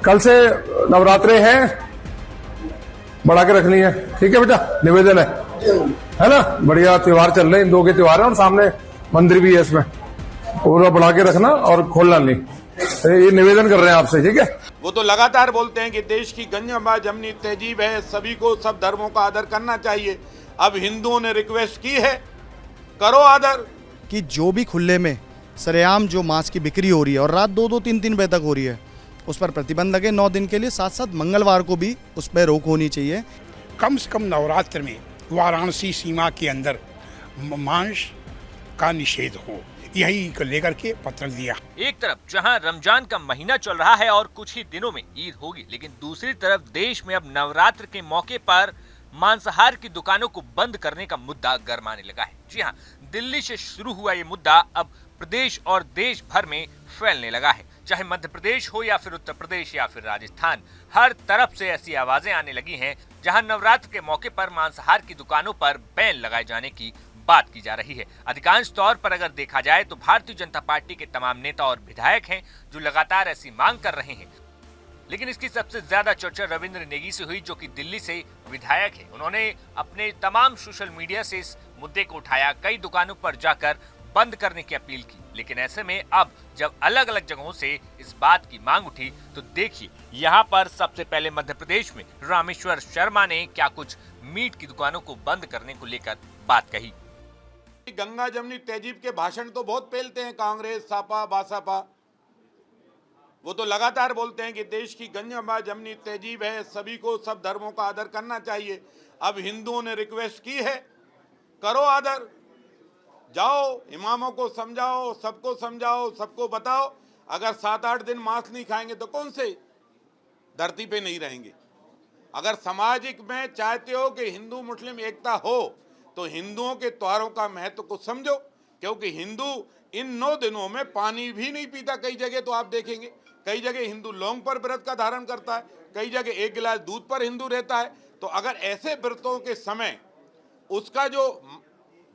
कल से नवरात्रे हैं, बढ़ा के रखनी है। ठीक है बेटा, निवेदन है ना। बढ़िया त्योहार चल रहे हैं, इन दो के त्योहार हैं और सामने मंदिर भी है, इसमें पूरा बढ़ा के रखना और खोलना नहीं। ये निवेदन कर रहे हैं आपसे, ठीक है। वो तो लगातार बोलते हैं कि देश की गंगा जमनी तहजीब है, सभी को सब धर्मों का आदर करना चाहिए। अब हिंदुओं ने रिक्वेस्ट की है, करो आदर। कि जो भी खुले में सरेआम जो मांस की बिक्री हो रही है और रात 2-2, 3-3 बजे तक हो रही है, उस पर प्रतिबंध लगे 9 दिन के लिए। साथ साथ मंगलवार को भी उस पर रोक होनी चाहिए। कम से कम नवरात्र में वाराणसी सीमा के अंदर मांस का निषेध हो, यही को लेकर के पत्र दिया। एक तरफ जहां रमजान का महीना चल रहा है और कुछ ही दिनों में ईद होगी, लेकिन दूसरी तरफ देश में अब नवरात्र के मौके पर मांसाहार की दुकानों को बंद करने का मुद्दा गरमाने लगा है। जी हां, दिल्ली से शुरू हुआ ये मुद्दा अब प्रदेश और देश भर में फैलने लगा है। चाहे मध्य प्रदेश हो या फिर उत्तर प्रदेश या फिर राजस्थान, हर तरफ से ऐसी आवाजें आने लगी हैं जहां नवरात्र के मौके पर मांसाहार की दुकानों पर बैन लगाए जाने की बात की जा रही है। अधिकांश तौर पर अगर देखा जाए तो भारतीय जनता पार्टी के तमाम नेता और विधायक हैं जो लगातार ऐसी मांग कर रहे हैं। लेकिन इसकी सबसे ज्यादा चर्चा रविंद्र नेगी से हुई, जो कि दिल्ली से विधायक है। उन्होंने अपने तमाम सोशल मीडिया से इस मुद्दे को उठाया, कई दुकानों पर जाकर बंद करने की अपील की। लेकिन ऐसे में अब जब अलग अलग जगहों से इस बात की मांग उठी तो देखिए यहाँ पर सबसे पहले मध्य प्रदेश में रामेश्वर शर्मा ने क्या कुछ मीट की दुकानों को बंद करने को लेकर बात कही। गंगा जमनी तहजीब के भाषण तो बहुत फैलते हैं, कांग्रेस, सापा, बासपा। वो तो लगातार बोलते हैं कि देश की गंगा जमनी तहजीब है, सभी को सब धर्मों का आदर करना चाहिए। अब हिंदुओं ने रिक्वेस्ट की है, करो आदर। जाओ इमामों को समझाओ, सबको बताओ। अगर 7-8 दिन मांस नहीं खाएंगे तो कौन से धरती पे नहीं रहेंगे। अगर सामाजिक में चाहते हो कि हिंदू मुस्लिम एकता हो तो हिंदुओं के त्योहारों का महत्व को समझो, क्योंकि हिंदू इन 9 दिनों में पानी भी नहीं पीता। कई जगह तो आप देखेंगे, कई जगह हिंदू लौंग पर व्रत का धारण करता है, कई जगह 1 गिलास दूध पर हिंदू रहता है। तो अगर ऐसे व्रतों के समय उसका जो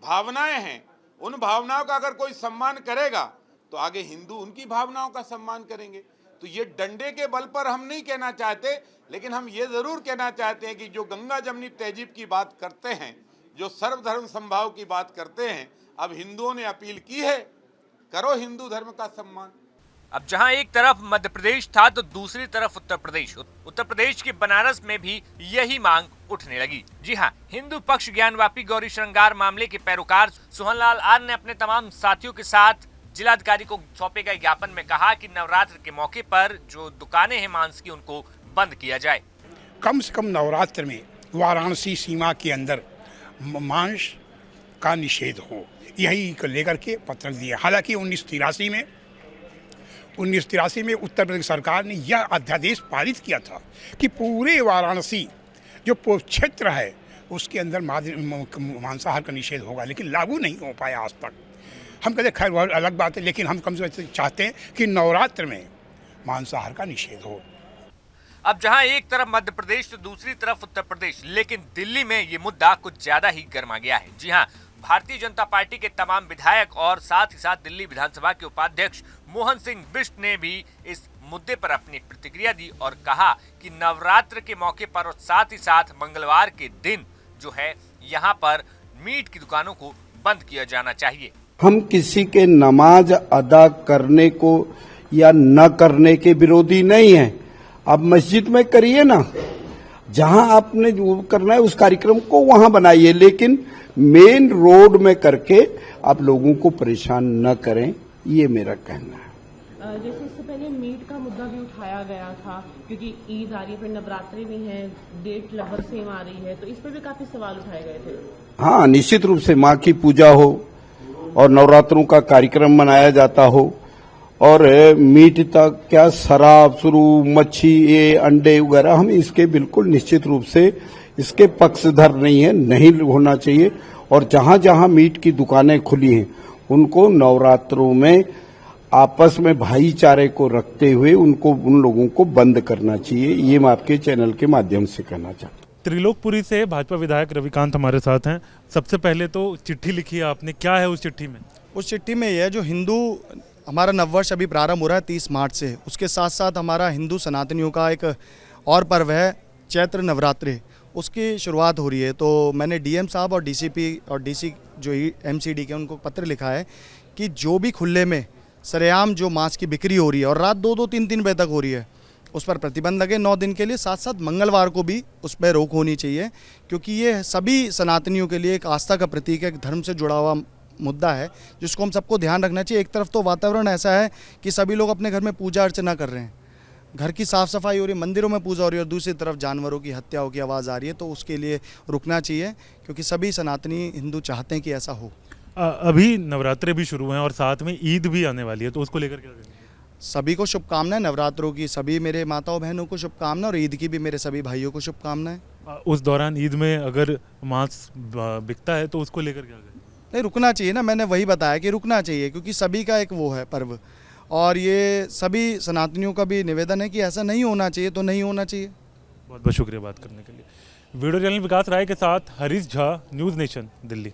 भावनाएं हैं, उन भावनाओं का अगर कोई सम्मान करेगा तो आगे हिंदू उनकी भावनाओं का सम्मान करेंगे। तो ये डंडे के बल पर हम नहीं कहना चाहते, लेकिन हम ये जरूर कहना चाहते हैं कि जो गंगा जमनी तहजीब की बात करते हैं, जो सर्वधर्म समभाव की बात करते हैं, अब हिंदुओं ने अपील की है, करो हिंदू धर्म का सम्मान। अब जहां एक तरफ मध्य प्रदेश था तो दूसरी तरफ उत्तर प्रदेश के बनारस में भी यही मांग उठने लगी। जी हां, हिंदू पक्ष ज्ञानवापी गौरी श्रृंगार मामले के पैरोकार सोहनलाल आर ने अपने तमाम साथियों के साथ जिलाधिकारी को सौंपे गए ज्ञापन में कहा कि नवरात्र के मौके पर जो दुकानें हैं मांस की, उनको बंद किया जाए। कम से कम नवरात्र में वाराणसी सीमा के अंदर मांस का निषेध हो, यही को लेकर के पत्र दिया। हालांकि 1983 में उत्तर प्रदेश सरकार ने यह अध्यादेश पारित किया था कि पूरे वाराणसी जो क्षेत्र है उसके अंदर मांसाहार का निषेध होगा, लेकिन लागू नहीं हो पाया आज तक। हम कहते खैर वह अलग बात है, लेकिन हम कम से कम चाहते हैं कि नवरात्र में मांसाहार का निषेध हो। अब जहां एक तरफ मध्य प्रदेश तो दूसरी तरफ उत्तर प्रदेश, लेकिन दिल्ली में ये मुद्दा कुछ ज्यादा ही गर्मा गया है। जी हां, भारतीय जनता पार्टी के तमाम विधायक और साथ ही साथ दिल्ली विधानसभा के उपाध्यक्ष मोहन सिंह बिष्ट ने भी इस मुद्दे पर अपनी प्रतिक्रिया दी और कहा कि नवरात्र के मौके पर और साथ ही साथ मंगलवार के दिन जो है यहाँ पर मीट की दुकानों को बंद किया जाना चाहिए। हम किसी के नमाज अदा करने को या न करने के विरोधी नहीं हैं। आप मस्जिद में करिए ना, जहां आपने जो करना है उस कार्यक्रम को वहां बनाइए, लेकिन मेन रोड में करके आप लोगों को परेशान न करें, ये मेरा कहना है। जैसे इससे पहले मीट का मुद्दा भी उठाया गया था, क्योंकि ईद आ रही है, फिर नवरात्रि भी है, डेट लगभग सेम आ रही है, तो इस पर भी काफी सवाल उठाए गए थे। हाँ, निश्चित रूप से माँ की पूजा हो और नवरात्रों का कार्यक्रम मनाया जाता हो और मीट तक क्या शराब शुरू, मच्छी, ये अंडे वगैरह, हम इसके बिल्कुल निश्चित रूप से इसके पक्षधर नहीं है, नहीं होना चाहिए। और जहां जहां मीट की दुकानें खुली हैं उनको नवरात्रों में आपस में भाईचारे को रखते हुए उन लोगों को बंद करना चाहिए। ये मैं आपके चैनल के माध्यम से कहना चाहता हूँ। त्रिलोकपुरी से भाजपा विधायक रविकांत हमारे साथ हैं। सबसे पहले तो चिट्ठी लिखी है आपने, क्या है उस चिट्ठी में? उस चिट्ठी में यह जो हिंदू हमारा नववर्ष अभी प्रारंभ हो रहा है 30 मार्च से। उसके साथ साथ हमारा हिंदू सनातनियों का एक और पर्व है चैत्र नवरात्रि, उसकी शुरुआत हो रही है। तो मैंने डीएम साहब और डीसीपी और डीसी जो एमसीडी के उनको पत्र लिखा है कि जो भी खुले में सरेआम जो मांस की बिक्री हो रही है और रात 2-2, 3-3 बजे तक हो रही है, उस पर प्रतिबंध लगे 9 दिन के लिए। साथ साथ मंगलवार को भी उस पर रोक होनी चाहिए, क्योंकि ये सभी सनातनियों के लिए एक आस्था का प्रतीक है, एक धर्म से जुड़ा हुआ मुद्दा है जिसको हम सबको ध्यान रखना चाहिए। एक तरफ तो वातावरण ऐसा है कि सभी लोग अपने घर में पूजा अर्चना कर रहे हैं, घर की साफ़ सफाई हो रही है, मंदिरों में पूजा हो रही है, और दूसरी तरफ जानवरों की हत्याओं की आवाज़ आ रही है। तो उसके लिए रुकना चाहिए, क्योंकि सभी सनातनी हिंदू चाहते हैं कि ऐसा हो। अभी नवरात्रे भी शुरू हैं और साथ में ईद भी आने वाली है, तो उसको लेकर क्या कहेंगे? सभी को शुभकामनाएं, नवरात्रों की सभी मेरे माताओं बहनों को शुभकामनाएं, और ईद की भी मेरे सभी भाइयों को शुभकामनाएं। उस दौरान ईद में अगर मांस बिकता है तो उसको लेकर क्या कहेंगे? नहीं, रुकना चाहिए ना, मैंने वही बताया कि रुकना चाहिए, क्योंकि सभी का एक वो है पर्व, और ये सभी सनातनियों का भी निवेदन है कि ऐसा नहीं होना चाहिए, तो नहीं होना चाहिए। बहुत बहुत शुक्रिया बात करने के लिए। वीडियो जर्नलिस्ट विकास राय के साथ Harish Jha, News Nation, Delhi.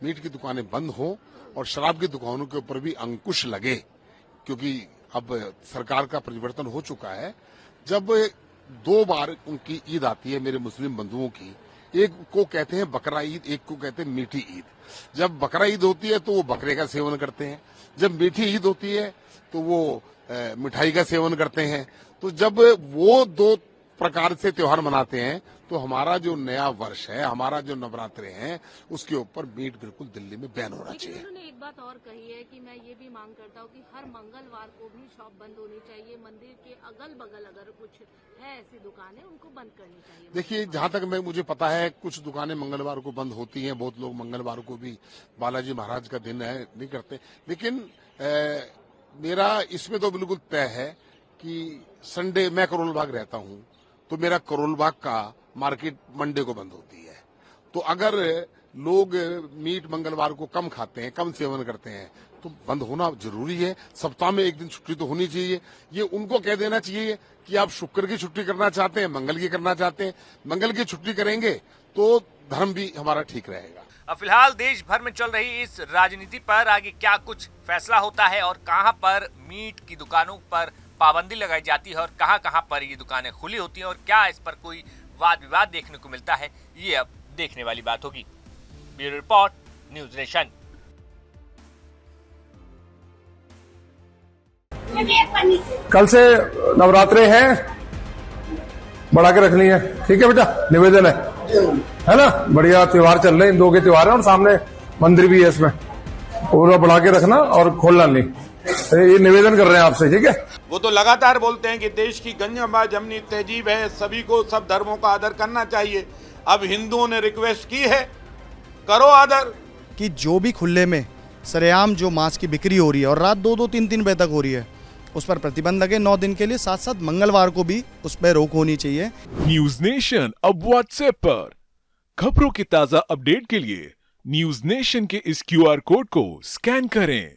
Meat की दुकानें बंद हो और शराब की दुकानों के ऊपर भी अंकुश लगे, क्योंकि अब सरकार का परिवर्तन हो चुका है। जब 2 बार उनकी ईद आती है मेरे मुस्लिम बंधुओं की, एक को कहते हैं बकरा ईद, एक को कहते हैं मीठी ईद। जब बकरा ईद होती है तो वो बकरे का सेवन करते हैं, जब मीठी ईद होती है तो वो मिठाई का सेवन करते हैं। तो जब वो 2 प्रकार से त्योहार मनाते हैं, तो हमारा जो नया वर्ष है, हमारा जो नवरात्रे हैं, उसके ऊपर मीट बिल्कुल दिल्ली में बैन होना चाहिए। उन्होंने एक बात और कही है कि मैं ये भी मांग करता हूँ कि हर मंगलवार को भी शॉप बंद होनी चाहिए, मंदिर के अगल बगल अगर कुछ है ऐसी दुकानें उनको बंद करनी चाहिए। देखिए, जहां तक मुझे पता है, कुछ दुकानें मंगलवार को बंद होती हैं, बहुत लोग मंगलवार को भी बालाजी महाराज का दिन है नहीं करते, लेकिन मेरा इसमें तो बिल्कुल तय है कि संडे, मैं करोल बाग रहता हूं, तो मेरा करोल बाग का मार्केट मंडे को बंद होती है। तो अगर लोग मीट मंगलवार को कम खाते हैं, कम सेवन करते हैं, तो बंद होना जरूरी है। सप्ताह में एक दिन छुट्टी तो होनी चाहिए। ये उनको कह देना चाहिए कि आप शुक्र की छुट्टी करना चाहते हैं, मंगल की करना चाहते हैं, मंगल की छुट्टी करेंगे तो धर्म भी हमारा ठीक रहेगा। अब फिलहाल देश भर में चल रही इस राजनीति पर आगे क्या कुछ फैसला होता है और कहां पर मीट की दुकानों पर पाबंदी लगाई जाती है और कहां पर ये दुकानें खुली होती हैं और क्या इस पर कोई वाद विवाद देखने को मिलता है, ये अब देखने वाली बात होगी। Bureau report, news nation. कल से नवरात्रे हैं, बढ़ा के रखनी है, ठीक है बेटा, निवेदन है ना। बढ़िया त्योहार चल रहे हैं, इन 2 के त्योहार हैं और सामने मंदिर भी है, इसमें पूरा बढ़ा के रखना और खोलना नहीं, ये निवेदन कर रहे हैं आपसे, ठीक है। वो तो लगातार बोलते हैं कि देश की गंगा जमनी तहजीब है, सभी को सब धर्मों का आदर करना चाहिए। अब हिंदुओं ने रिक्वेस्ट की है, करो आदर। कि जो भी खुले में सरेआम जो मांस की बिक्री हो रही है और रात 2-2, 3-3 बजे तक हो रही है, उस पर प्रतिबंध लगे 9 दिन के लिए। साथ साथ मंगलवार को भी उस पर रोक होनी चाहिए। न्यूज़ नेशन अब व्हाट्सएप पर खबरों की ताज़ा अपडेट के लिए न्यूज़ नेशन के इस QR कोड को स्कैन करें।